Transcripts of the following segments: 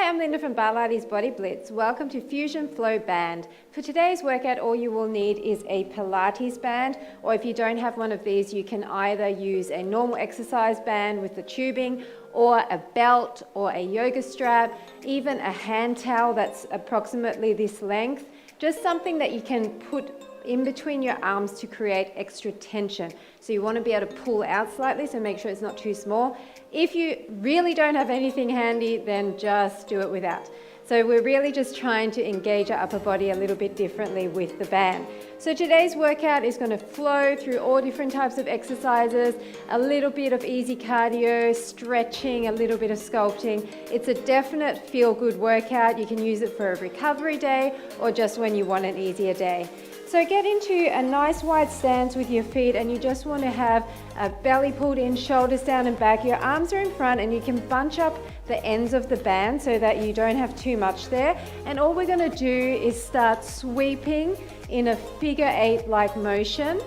I'm Linda from BARLATES Body Blitz. Welcome to Fusion Flow Band. For today's workout, all you will need is a Pilates band, or if you don't have one of these, you can either use a normal exercise band with the tubing, or a belt, or a yoga strap, even a hand towel that's approximately this length. Just something that you can put in between your arms to create extra tension. So you want to be able to pull out slightly, so make sure it's not too small. If you really don't have anything handy, then just do it without. So we're really just trying to engage our upper body a little bit differently with the band. So today's workout is going to flow through all different types of exercises, a little bit of easy cardio, stretching, a little bit of sculpting. It's a definite feel-good workout. You can use it for a recovery day or just when you want an easier day. So get into a nice wide stance with your feet, and you just want to have a belly pulled in, shoulders down and back. Your arms are in front, and you can bunch up the ends of the band so that you don't have too much there. And all we're going to do is start sweeping in a figure 8-like motion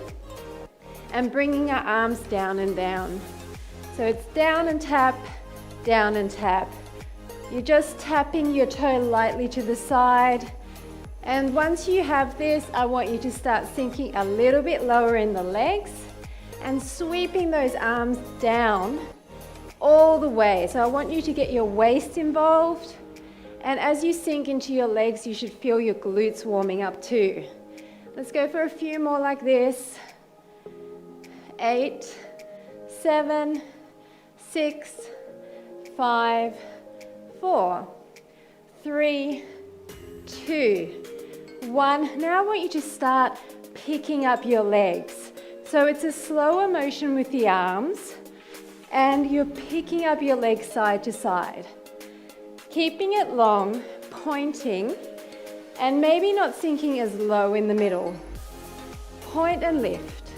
and bringing our arms down and down. So it's down and tap, down and tap. You're just tapping your toe lightly to the side. And once you have this, I want you to start sinking a little bit lower in the legs and sweeping those arms down all the way. So I want you to get your waist involved. And as you sink into your legs, you should feel your glutes warming up too. Let's go for a few more like this. 8, 7, 6, 5, 4, 3, 2, 1. Now I want you to start picking up your legs. So it's a slower motion with the arms, and you're picking up your legs side to side. Keeping it long, pointing, and maybe not sinking as low in the middle. Point and lift.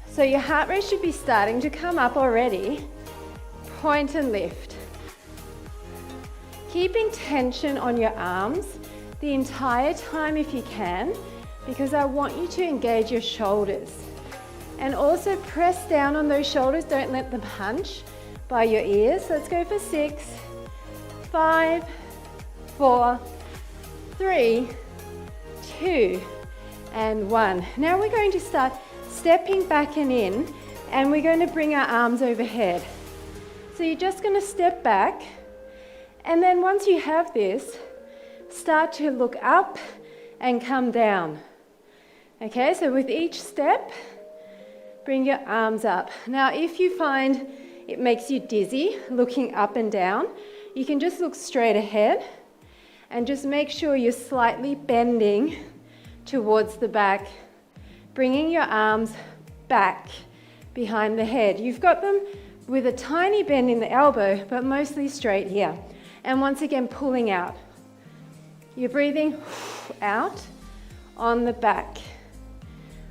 So your heart rate should be starting to come up already. Point and lift. Keeping tension on your arms the entire time if you can, because I want you to engage your shoulders. And also press down on those shoulders, don't let them hunch by your ears. Let's go for 6, 5, 4, 3, 2, and 1. Now we're going to start stepping back and in, and we're going to bring our arms overhead. So you're just going to step back, and then once you have this, start to look up and come down. Okay, so with each step, bring your arms up. Now, if you find it makes you dizzy looking up and down, you can just look straight ahead and just make sure you're slightly bending towards the back, bringing your arms back behind the head. You've got them with a tiny bend in the elbow, but mostly straight here. And once again, pulling out. You're breathing out on the back.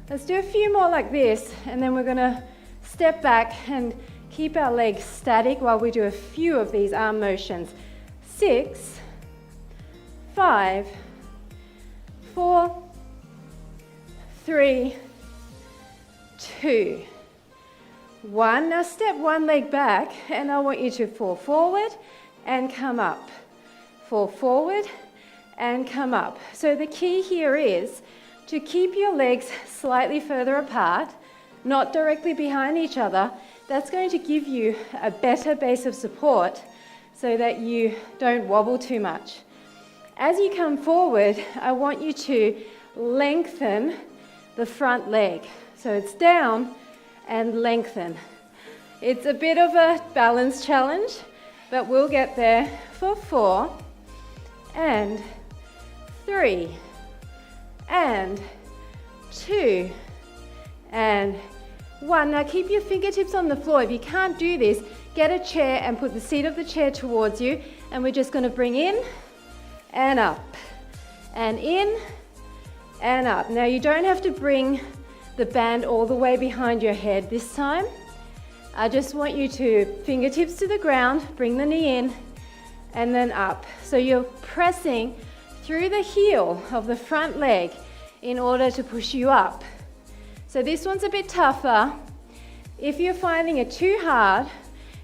Let's do a few more like this, and then we're going to step back and keep our legs static while we do a few of these arm motions. 6, 5, 4, 3, 2, 1. Now step one leg back, and I want you to fall forward and come up. Fall forward and come up. So the key here is to keep your legs slightly further apart, not directly behind each other. That's going to give you a better base of support so that you don't wobble too much. As you come forward, I want you to lengthen the front leg. So it's down and lengthen. It's a bit of a balance challenge, but we'll get there for 4 and 3 and 2 and 1. Now keep your fingertips on the floor. If you can't do this, get a chair and put the seat of the chair towards you, and we're just going to bring in and up and in and up. Now you don't have to bring the band all the way behind your head this time. I just want you to fingertips to the ground, bring the knee in and then up. So you're pressing through the heel of the front leg in order to push you up. So this one's a bit tougher. If you're finding it too hard,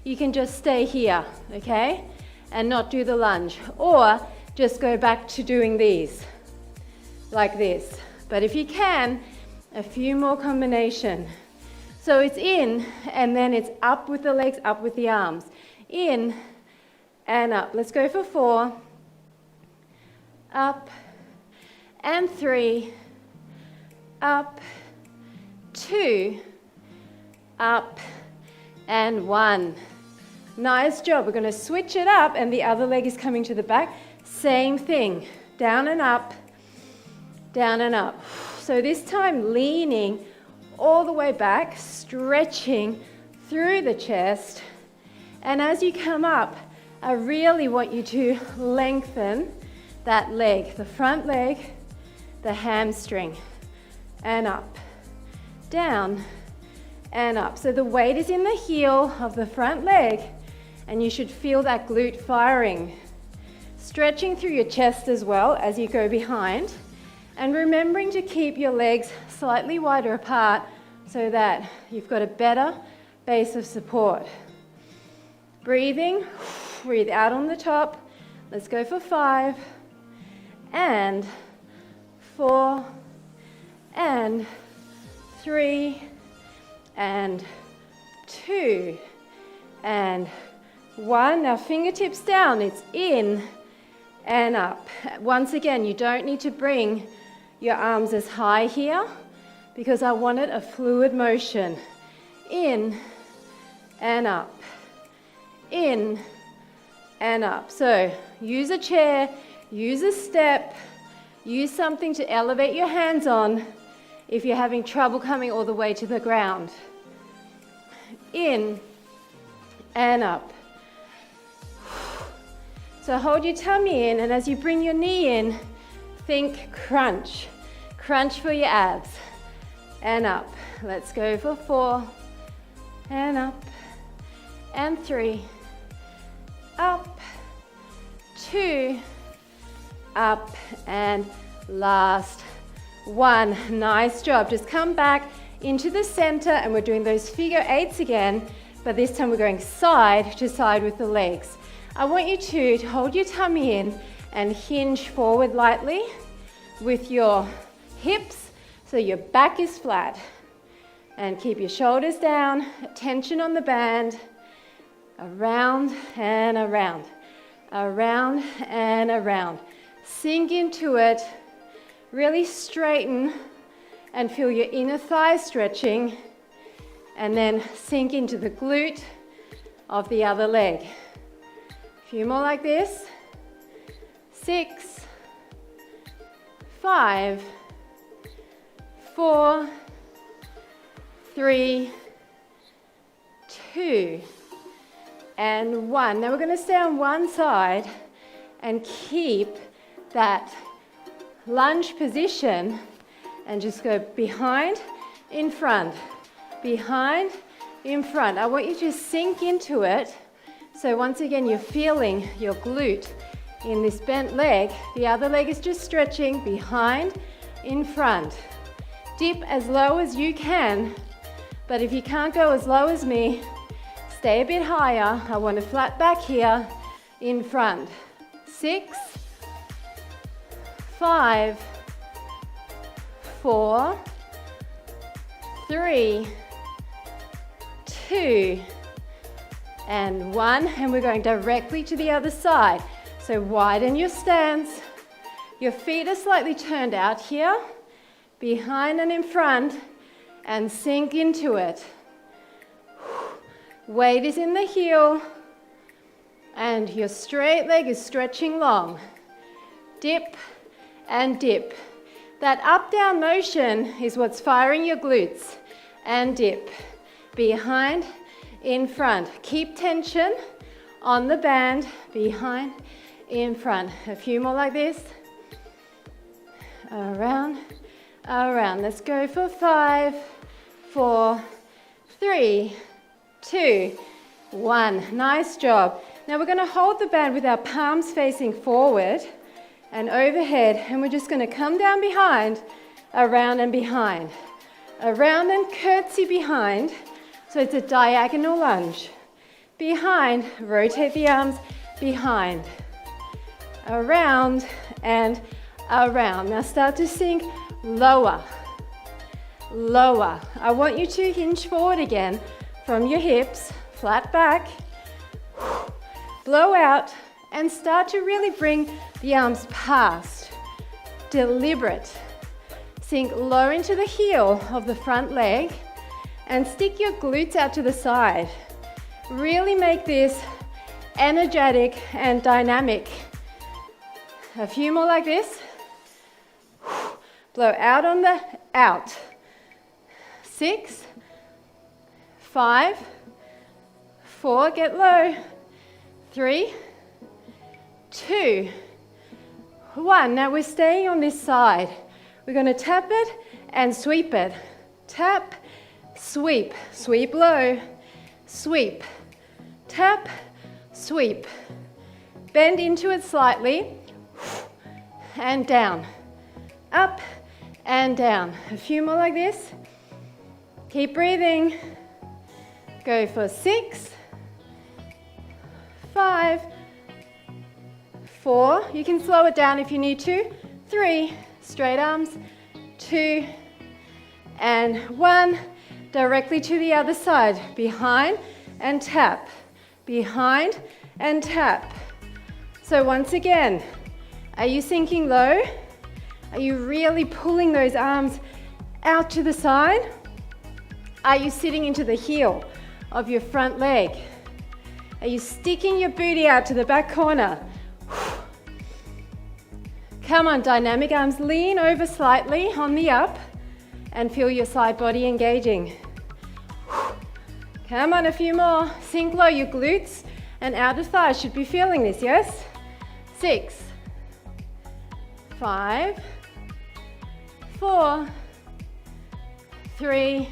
you can just stay here, okay? and not do the lunge, or just go back to doing these, like this. But if you can, a few more combination. So it's in, and then it's up with the legs, up with the arms. In and up. Let's go for 4. Up and 3. Up, 2. Up and 1. Nice job. We're going to switch it up, and the other leg is coming to the back. Same thing. Down and up, down and up. So this time leaning all the way back, stretching through the chest. And as you come up, I really want you to lengthen that leg, the front leg, the hamstring, and up, down, and up. So the weight is in the heel of the front leg, and you should feel that glute firing. Stretching through your chest as well as you go behind, and remembering to keep your legs slightly wider apart so that you've got a better base of support. Breathing, breathe out on the top. Let's go for 5, and 4, and 3, and 2, and 1. Now fingertips down, it's in and up. Once again, you don't need to bring your arms as high here because I wanted a fluid motion. In and up, in and up. So use a chair, use a step, use something to elevate your hands on if you're having trouble coming all the way to the ground. In and up. So hold your tummy in, and as you bring your knee in, think crunch. Crunch for your abs. And up. Let's go for 4. And up. And 3. Up. 2. Up. And last 1. Nice job. Just come back into the center, and we're doing those figure 8s again, but this time we're going side to side with the legs. I want you to hold your tummy in and hinge forward lightly with your hips so your back is flat. And keep your shoulders down, tension on the band, around and around, around and around. Sink into it, really straighten and feel your inner thigh stretching, and then sink into the glute of the other leg. A few more like this. 6, 5, 4, 3, 2, and 1. Now we're going to stay on one side and keep that lunge position and just go behind, in front, behind, in front. I want you to sink into it. So once again, you're feeling your glute in this bent leg. The other leg is just stretching behind, in front. Dip as low as you can, but if you can't go as low as me, stay a bit higher. I want a flat back here, in front. 6, 5, 4, 3, 2, and 1, and we're going directly to the other side. So widen your stance. Your feet are slightly turned out here, behind and in front, and sink into it. Weight is in the heel, and your straight leg is stretching long. Dip and dip. That up-down motion is what's firing your glutes. And dip. Behind, in front. Keep tension on the band, behind, in front. A few more like this. Around, around. Let's go for 5, 4, 3, 2, 1. Nice job. Now we're going to hold the band with our palms facing forward and overhead, and we're just going to come down behind, around and behind. Around and curtsy behind. So it's a diagonal lunge. Behind, rotate the arms behind, around, and around. Now start to sink lower, lower. I want you to hinge forward again from your hips, flat back, blow out, and start to really bring the arms past. Deliberate. Sink low into the heel of the front leg and stick your glutes out to the side. Really make this energetic and dynamic. A few more like this. Blow out on the out. 6, 5, 4, get low. 3, 2, 1. Now we're staying on this side. We're going to tap it and sweep it. Tap, sweep, sweep low, sweep, tap, sweep. Bend into it slightly and down, up and down. A few more like this. Keep breathing. Go for 6, 5, 4. You can slow it down if you need to. 3, straight arms, 2, and 1. Directly to the other side. Behind and tap. Behind and tap. So once again, are you sinking low? Are you really pulling those arms out to the side? Are you sitting into the heel of your front leg? Are you sticking your booty out to the back corner? Come on, dynamic arms, lean over slightly on the up and feel your side body engaging. Come on, a few more. Sink low, your glutes and outer thighs should be feeling this, yes? 6, 5, 4, 3,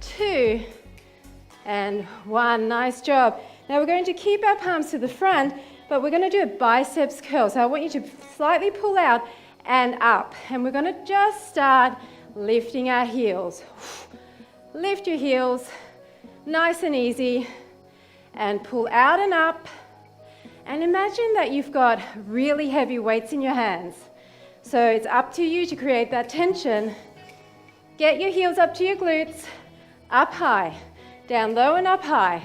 2, and 1. Nice job. Now we're going to keep our palms to the front, but we're going to do a biceps curl. So I want you to slightly pull out and up. And we're going to just start lifting our heels. Lift your heels, nice and easy, and pull out and up. And imagine that you've got really heavy weights in your hands. So it's up to you to create that tension. Get your heels up to your glutes, up high, down low and up high.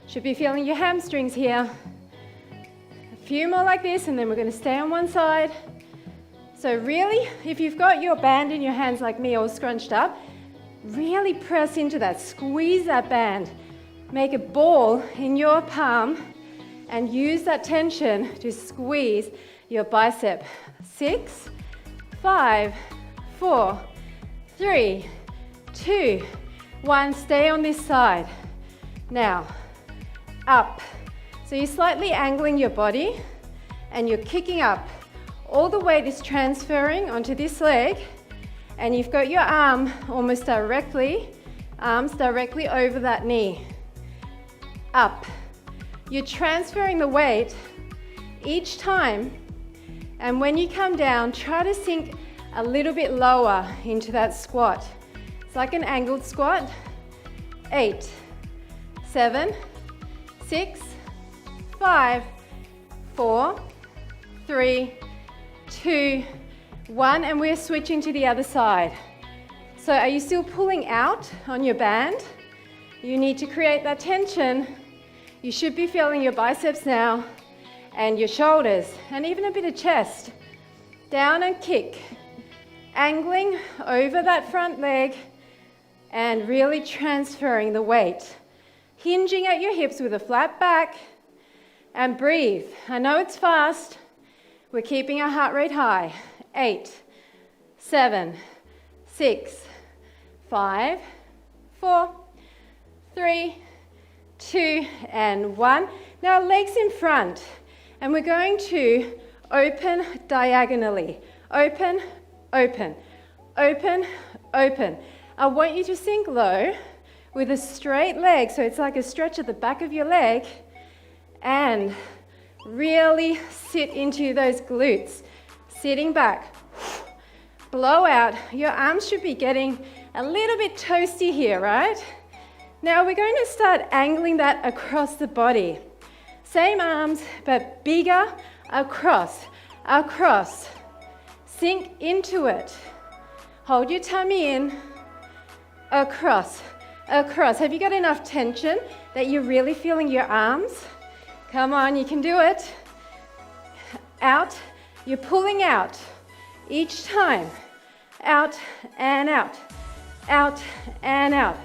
Should be feeling your hamstrings here. A few more like this, and then we're going to stay on one side. So really, if you've got your band in your hands like me, all scrunched up, really press into that, squeeze that band. Make a ball in your palm and use that tension to squeeze your bicep. 6, 5, 4, 3, 2, 1. Stay on this side. Now, up. So you're slightly angling your body and you're kicking up. All the weight is transferring onto this leg, and you've got your arms directly over that knee. Up. You're transferring the weight each time, and when you come down, try to sink a little bit lower into that squat. It's like an angled squat. 8, 7, 6, 5, 4, 3, 2, 1, and we're switching to the other side. So are you still pulling out on your band? You need to create that tension. You should be feeling your biceps now and your shoulders and even a bit of chest. Down and kick. Angling over that front leg and really transferring the weight. Hinging at your hips with a flat back, and breathe. I know it's fast. We're keeping our heart rate high. 8, 7, 6, 5, 4, 3, 2, and 1. Now legs in front, and we're going to open diagonally. Open, open, open, open. I want you to sink low with a straight leg, so it's like a stretch at the back of your leg, and really sit into those glutes. Sitting back. Blow out. Your arms should be getting a little bit toasty here, right? Now we're going to start angling that across the body. Same arms, but bigger, across, across. Sink into it. Hold your tummy in, across, across. Have you got enough tension that you're really feeling your arms? Come on, you can do it. Out, you're pulling out each time. Out and out, out and out.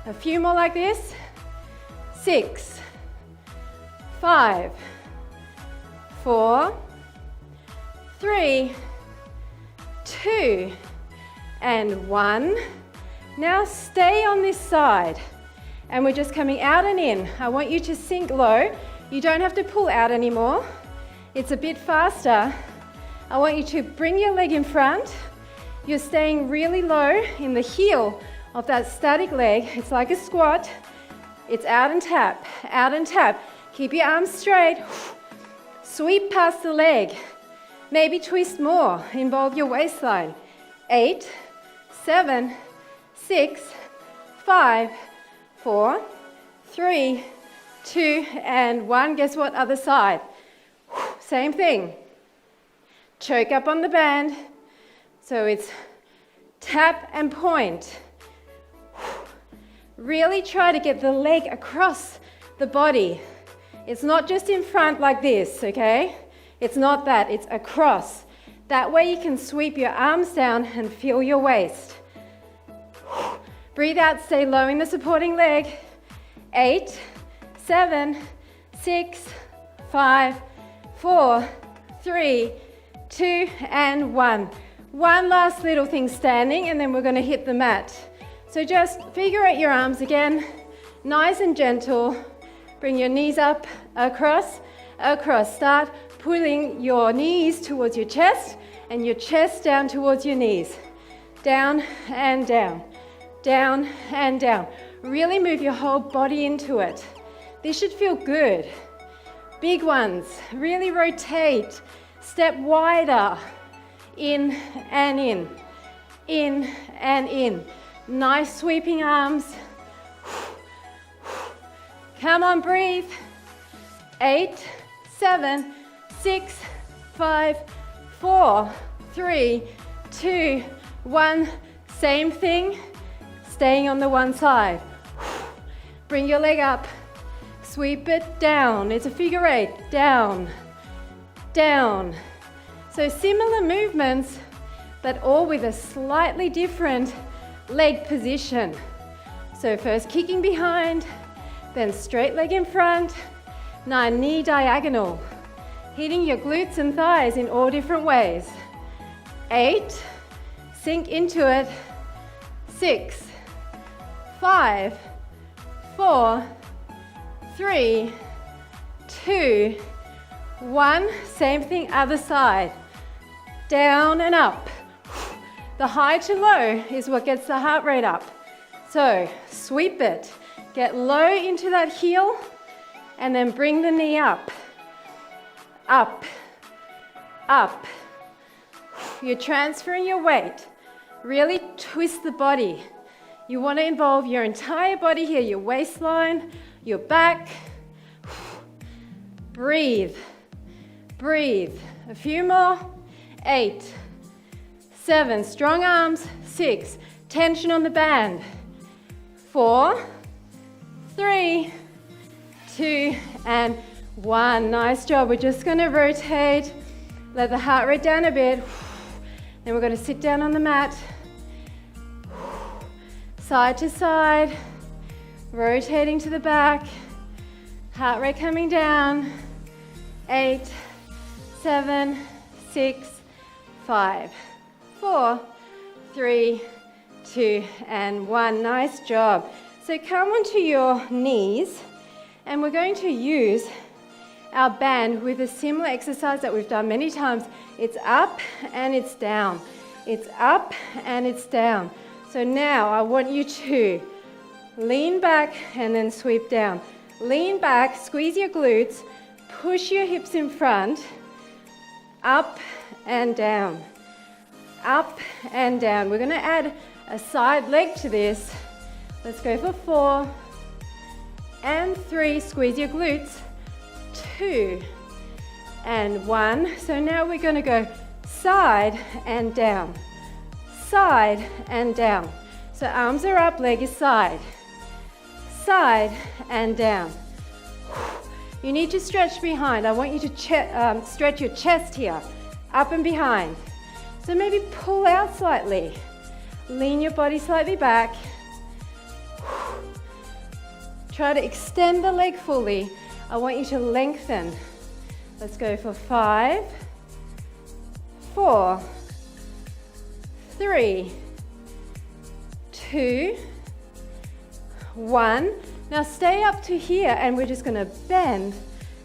A few more like this. 6, 5, 4, 3, 2, and 1. Now stay on this side. And we're just coming out and in. I want you to sink low. You don't have to pull out anymore. It's a bit faster. I want you to bring your leg in front. You're staying really low in the heel of that static leg. It's like a squat. It's out and tap, out and tap. Keep your arms straight. Sweep past the leg. Maybe twist more. Involve your waistline. 8, 7, 6, 5, 4, 3, 2, and 1. Guess what? Other side. Same thing. Choke up on the band. So it's tap and point. Really try to get the leg across the body. It's not just in front like this, okay? It's not that, it's across. That way you can sweep your arms down and feel your waist. Breathe out, stay low in the supporting leg. 8, 7, 6, 5, 4, 3, 2, and 1. One last little thing standing, and then we're going to hit the mat. So just figure out your arms again, nice and gentle. Bring your knees up, across, across. Start pulling your knees towards your chest and your chest down towards your knees. Down and down, down and down. Really move your whole body into it. This should feel good. Big ones, really rotate. Step wider, in and in and in. Nice sweeping arms. Come on, breathe. 8, 7, 6, 5, 4, 3, 2, 1. Same thing, staying on the one side. Bring your leg up, sweep it down. It's a figure 8, down, down. So similar movements, but all with a slightly different leg position. So first kicking behind, then straight leg in front, now knee diagonal, hitting your glutes and thighs in all different ways. 8, sink into it. 6, 5, 4, 3, 2, 1. Same thing, other side. Down and up. The high to low is what gets the heart rate up. So sweep it. Get low into that heel and then bring the knee up. Up, up. You're transferring your weight. Really twist the body. You want to involve your entire body here, your waistline, your back. Breathe, breathe. A few more. 8, 7, strong arms. 6, tension on the band. 4, 3, 2, and 1. Nice job. We're just going to rotate. Let the heart rate down a bit. Then we're going to sit down on the mat. Side to side. Rotating to the back. Heart rate coming down. 8, 7, 6, 5, 4, 3, 2, and 1. Nice job. So come onto your knees, and we're going to use our band with a similar exercise that we've done many times. It's up and it's down. It's up and it's down. So now I want you to lean back and then sweep down. Lean back, squeeze your glutes, push your hips in front, up and down, up and down. We're going to add a side leg to this. Let's go for 4 and 3. Squeeze your glutes. 2, and 1. So now we're going to go side and down, side and down. So arms are up, leg is side, side and down. You need to stretch behind. I want you to stretch your chest here, up and behind. So maybe pull out slightly. Lean your body slightly back. Try to extend the leg fully. I want you to lengthen. Let's go for 5, 4, 3, 2, 1. Now stay up to here and we're just going to bend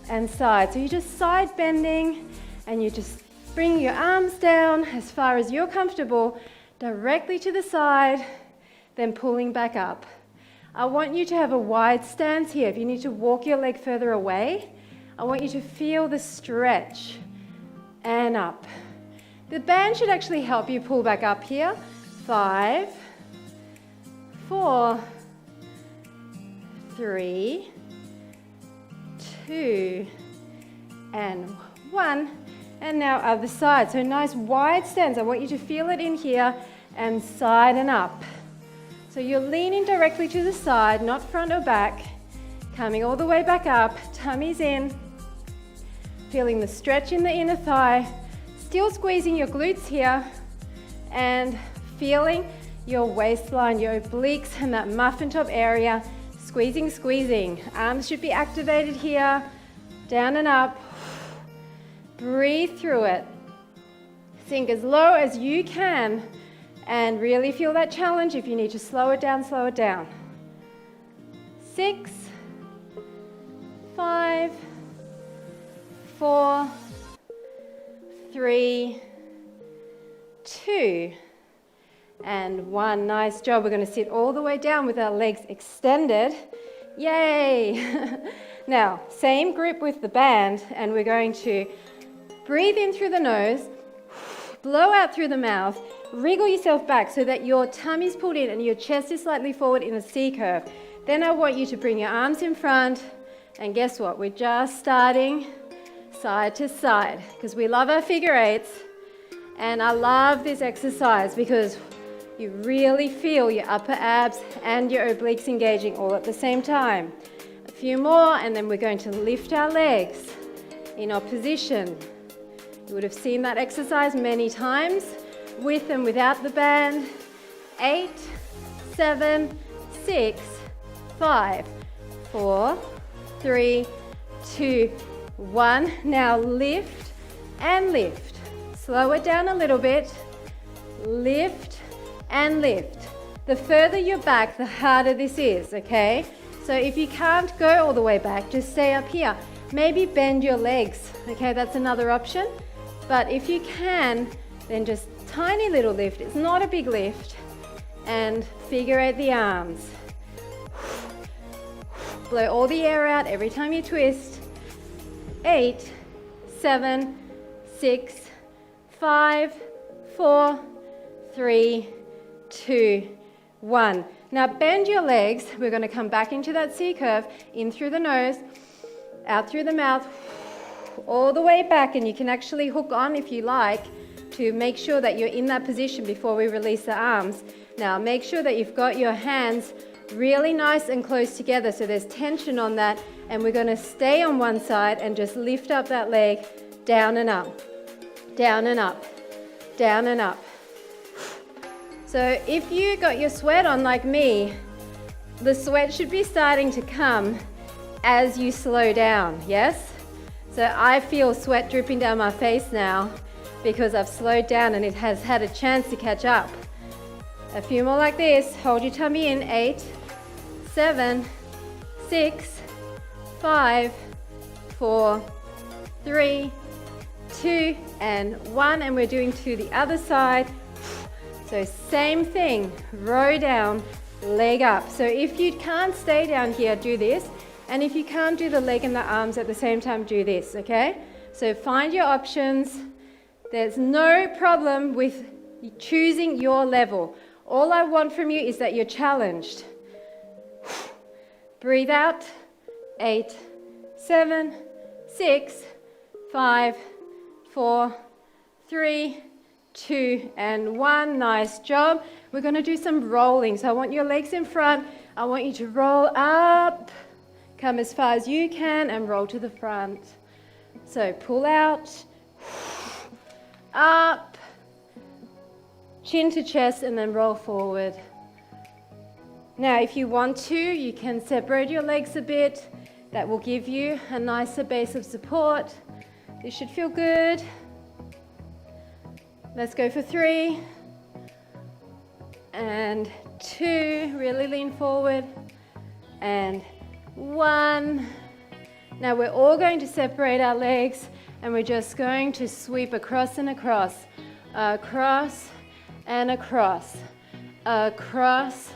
and side. So you're just side bending and you just bring your arms down as far as you're comfortable, directly to the side, then pulling back up. I want you to have a wide stance here. If you need to walk your leg further away, I want you to feel the stretch and up. The band should actually help you pull back up here. 5, 4, 3, 2, and 1. And now other side. So nice wide stance. I want you to feel it in here and side and up. So you're leaning directly to the side, not front or back. Coming all the way back up, tummy's in. Feeling the stretch in the inner thigh. Still squeezing your glutes here. And feeling your waistline, your obliques, and that muffin top area. Squeezing, squeezing. Arms should be activated here. Down and up. Breathe through it. Sink as low as you can. And really feel that challenge. If you need to slow it down, slow it down. 6, 5, 4, 3, 2, and 1. Nice job. We're going to sit all the way down with our legs extended. Yay! Now, same grip with the band, and we're going to breathe in through the nose, blow out through the mouth, wriggle yourself back so that your tummy's pulled in and your chest is slightly forward in a C curve. Then I want you to bring your arms in front, and guess what? We're just starting side to side because we love our figure eights, and I love this exercise because you really feel your upper abs and your obliques engaging all at the same time. A few more, and then we're going to lift our legs in opposition. You would have seen that exercise many times with and without the band. 8, 7, 6, 5, 4, 3, 2, 1. Now lift and lift. Slow it down a little bit. Lift and lift. The further you're back, the harder this is, okay? So if you can't go all the way back, just stay up here. Maybe bend your legs, okay? That's another option. But if you can, then just tiny little lift. It's not a big lift. And figure eight the arms. Blow all the air out every time you twist. 8, 7, 6, 5, 4, 3, 2, 1. Now bend your legs. We're going to come back into that C curve, in through the nose, out through the mouth, all the way back, and you can actually hook on if you like to make sure that you're in that position before we release the arms. Now make sure that you've got your hands really nice and close together so there's tension on that, and we're going to stay on one side and just lift up that leg, down and up, down and up, down and up. So if you got your sweat on like me, the sweat should be starting to come as you slow down, yes? So I feel sweat dripping down my face now because I've slowed down and it has had a chance to catch up. A few more like this. Hold your tummy in. 8, 7, 6, 5, 4, 3, 2, and 1. And we're doing to the other side. So same thing. Row down, leg up. So if you can't stay down here, do this. And if you can't do the leg and the arms at the same time, do this, okay? So find your options. There's no problem with choosing your level. All I want from you is that you're challenged. Breathe out. 8, 7, 6, 5, 4, 3, 2, and 1. Nice job. We're going to do some rolling. So I want your legs in front. I want you to roll up, come as far as you can, and roll to the front. So pull out, up, chin to chest, and then roll forward. Now, if you want to, you can separate your legs a bit. That will give you a nicer base of support. This should feel good. Let's go for 3 and 2. Really lean forward. And 1. Now we're all going to separate our legs, and we're just going to sweep across and across, across and across, across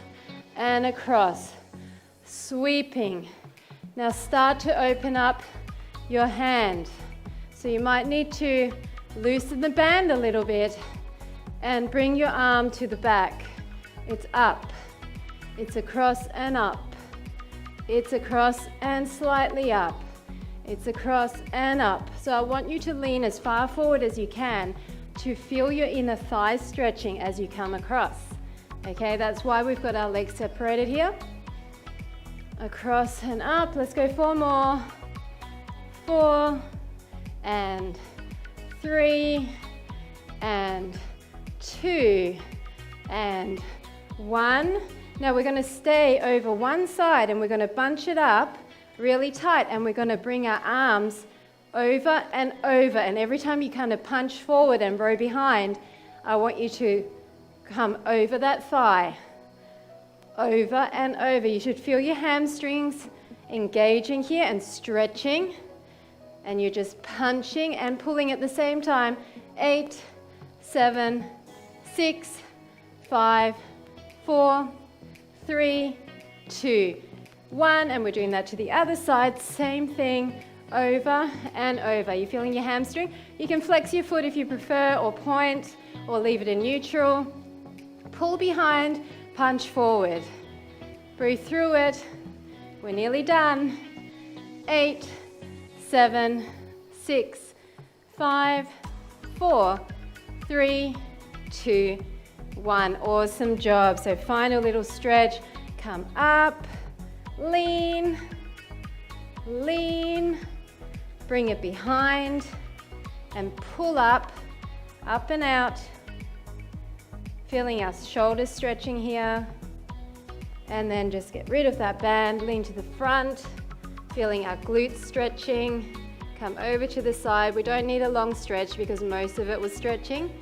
and across, sweeping. Now start to open up your hand. So you might need to loosen the band a little bit and bring your arm to the back. It's up, it's across and up, it's across and slightly up, it's across and up. So I want you to lean as far forward as you can to feel your inner thighs stretching as you come across. Okay, that's why we've got our legs separated here. Across and up. Let's go 4 more. 4 and 3 and 2 and 1. Now we're going to stay over one side, and we're going to bunch it up really tight, and we're going to bring our arms over and over, and every time you kind of punch forward and row behind, I want you to come over that thigh, over and over. You should feel your hamstrings engaging here and stretching, and you're just punching and pulling at the same time. 8, 7, 6, 5, 4, 3, 2, 1, and we're doing that to the other side. Same thing, over and over. You're feeling your hamstring? You can flex your foot if you prefer, or point, or leave it in neutral. Pull behind, punch forward. Breathe through it. We're nearly done. 8, 7, 6, 5, 4, 3, 2, 1. Awesome job. So final little stretch. Come up, lean, lean, bring it behind, and pull up and out. Feeling our shoulders stretching here. And then just get rid of that band, lean to the front, feeling our glutes stretching. Come over to the side. We don't need a long stretch because most of it was stretching.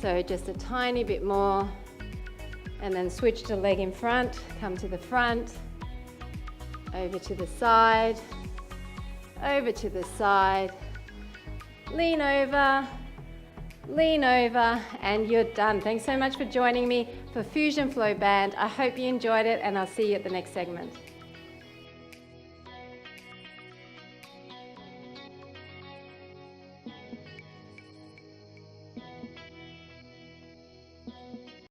So just a tiny bit more. And then switch to leg in front, come to the front, over to the side, over to the side, lean over, and you're done. Thanks so much for joining me for Fusion Flow Band. I hope you enjoyed it, and I'll see you at the next segment.